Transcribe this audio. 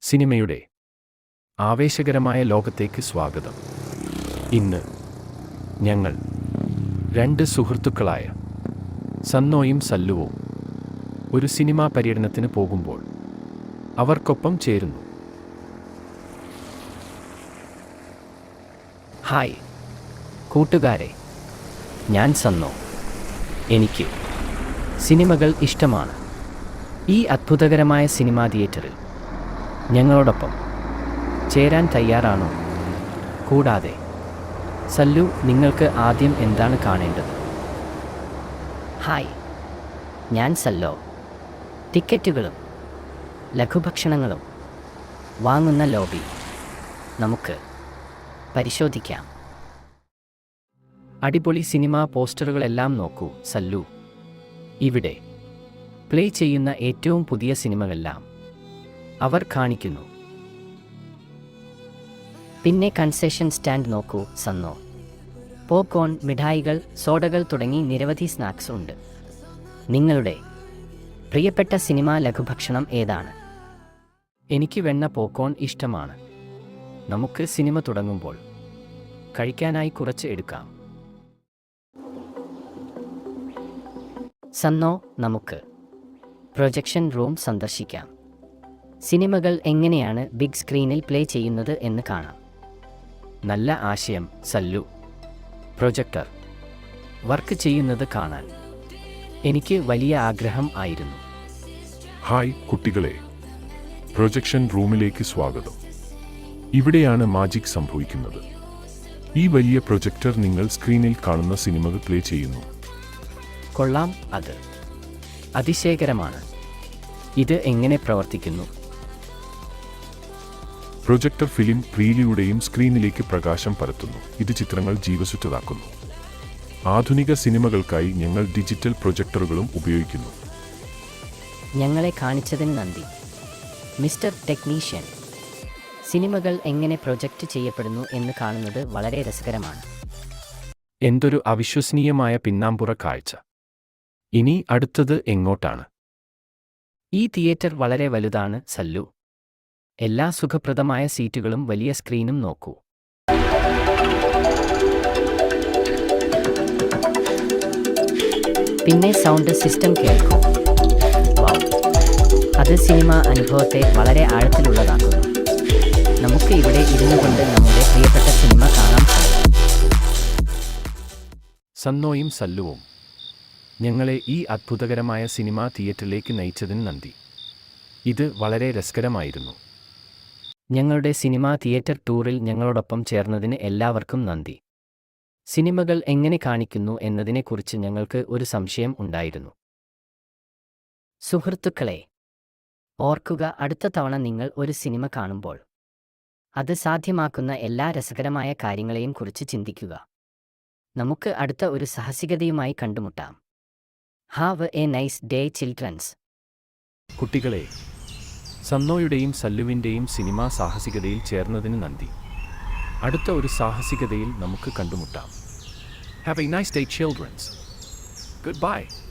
സിനിമയുടെ ആവേശകരമായ ലോകത്തേക്ക് സ്വാഗതം. ഇന്ന് ഞങ്ങൾ രണ്ട് സുഹൃത്തുക്കളായ സന്നോയും സല്ലുവും ഒരു സിനിമാ പര്യടനത്തിന് പോകുമ്പോൾ അവർക്കൊപ്പം ചേരുന്നു. ഹായ് കൂട്ടുകാരെ, ഞാൻ സന്നോ. എനിക്ക് സിനിമകൾ ഇഷ്ടമാണ്. ഈ അത്ഭുതകരമായ സിനിമാ തിയേറ്ററിൽ ഞങ്ങളോടൊപ്പം ചേരാൻ തയ്യാറാണോ? കൂടാതെ സല്ലു, നിങ്ങൾക്ക് ആദ്യം എന്താണ് കാണേണ്ടത്? ഹായ്, ഞാൻ സല്ലോ. ടിക്കറ്റുകളും ലഘുഭക്ഷണങ്ങളും വാങ്ങുന്ന ലോബി നമുക്ക് പരിശോധിക്കാം. അടിപൊളി സിനിമാ പോസ്റ്ററുകളെല്ലാം നോക്കൂ സല്ലു. ഇവിടെ പ്ലേ ചെയ്യുന്ന ഏറ്റവും പുതിയ സിനിമകളെല്ലാം അവർ കാണിക്കുന്നു. പിന്നെ കൺസെഷൻ സ്റ്റാൻഡ് നോക്കൂ സന്നോ. പോപ്കോൺ, മിഠായികൾ, സോഡകൾ തുടങ്ങി നിരവധി സ്നാക്സ് ഉണ്ട്. നിങ്ങളുടെ പ്രിയപ്പെട്ട സിനിമാ ലഘുഭക്ഷണം ഏതാണ്? എനിക്ക് വെണ്ണ പോപ്കോൺ ഇഷ്ടമാണ്. നമുക്ക് സിനിമ തുടങ്ങുമ്പോൾ കഴിക്കാനായി കുറച്ച് എടുക്കാം. സന്നോ, നമുക്ക് പ്രൊജക്ഷൻ റൂം സന്ദർശിക്കാം. സിനിമകൾ എങ്ങനെയാണ് ബിഗ് സ്ക്രീനിൽ പ്ലേ ചെയ്യുന്നത് എന്ന് കാണാം. നല്ല ആശയം സല്ലു. പ്രൊജക്ടർ വർക്ക് ചെയ്യുന്നത് കാണാൻ എനിക്ക് വലിയ ആഗ്രഹം ആയിരുന്നു. ഹായ് കുട്ടികളെ, പ്രൊജക്ഷൻ റൂമിലേക്ക് സ്വാഗതം. ഇവിടെയാണ് മാജിക് സംഭവിക്കുന്നത്. ഈ വലിയ പ്രൊജക്ടർ നിങ്ങൾ സ്ക്രീനിൽ കാണുന്ന സിനിമകൾ പ്ലേ ചെയ്യുന്നു. കൊള്ളാം, അത് അതിശയകരമാണ്. ഇത് എങ്ങനെ പ്രവർത്തിക്കുന്നു? പ്രൊജക്ടർ ഫിലിം പ്രീലിയുടെയും സ്ക്രീനിലേക്ക് പ്രകാശം പരത്തുന്നു. ഇത് ചിത്രങ്ങൾ ജീവസുറ്റതാക്കുന്നു. ആധുനിക സിനിമകൾക്കായി ഞങ്ങൾ ഡിജിറ്റൽ പ്രൊജക്ടറുകളും ഉപയോഗിക്കുന്നു. ഞങ്ങളെ കാണിച്ചതിന് നന്ദി, മിസ്റ്റർ ടെക്നീഷ്യൻ. സിനിമകൾ എങ്ങനെ പ്രൊജക്റ്റ് ചെയ്യപ്പെടുന്നു എന്ന് കാണുന്നത് വളരെ രസകരമാണ്. എന്തൊരു അവിശ്വസനീയമായ പിന്നാമ്പുറ കാഴ്ച! ഇനി അടുത്തത് എങ്ങോട്ടാണ്? ഈ തിയേറ്റർ വളരെ വലുതാണ് സല്ലു. എല്ലാ സുഖപ്രദമായ സീറ്റുകളും വലിയ സ്ക്രീനും നോക്കൂ. പിന്നെ സൗണ്ട് സിസ്റ്റം കേൾക്കൂ. വൗ, അത് സിനിമ അനുഭവത്തെ വളരെ ആഴത്തിലുള്ളതാക്കുന്നു. നമുക്ക് ഇവിടെ ഇരുന്നു കൊണ്ട് നമ്മുടെ പ്രിയപ്പെട്ട സിനിമ കാണാൻ സാധിക്കും. സന്നോയും സല്ലുവും ഞങ്ങളെ ഈ അത്ഭുതകരമായ സിനിമാ തിയേറ്ററിലേക്ക് നയിച്ചതിന് നന്ദി. ഇത് വളരെ രസകരമായിരുന്നു. ഞങ്ങളുടെ സിനിമാ തിയേറ്റർ ടൂറിൽ ഞങ്ങളോടൊപ്പം ചേർന്നതിന് എല്ലാവർക്കും നന്ദി. സിനിമകൾ എങ്ങനെ കാണിക്കുന്നു എന്നതിനെക്കുറിച്ച് ഞങ്ങൾക്ക് ഒരു സംശയം ഉണ്ടായിരുന്നു. സുഹൃത്തുക്കളെ, ഓർക്കുക, അടുത്ത തവണ നിങ്ങൾ ഒരു സിനിമ കാണുമ്പോൾ അത് സാധ്യമാക്കുന്ന എല്ലാ രസകരമായ കാര്യങ്ങളെയും കുറിച്ച് ചിന്തിക്കുക. നമുക്ക് അടുത്ത ഒരു സാഹസികതയുമായി കണ്ടുമുട്ടാം. Have A nice day children's. കുട്ടികളെ, സന്നോയുടെയും സല്ലുവിൻ്റെയും സിനിമാ സാഹസികതയിൽ ചേർന്നതിന് നന്ദി. അടുത്ത ഒരു സാഹസികതയിൽ നമുക്ക് കണ്ടുമുട്ടാം. Have a nice day, children. Goodbye.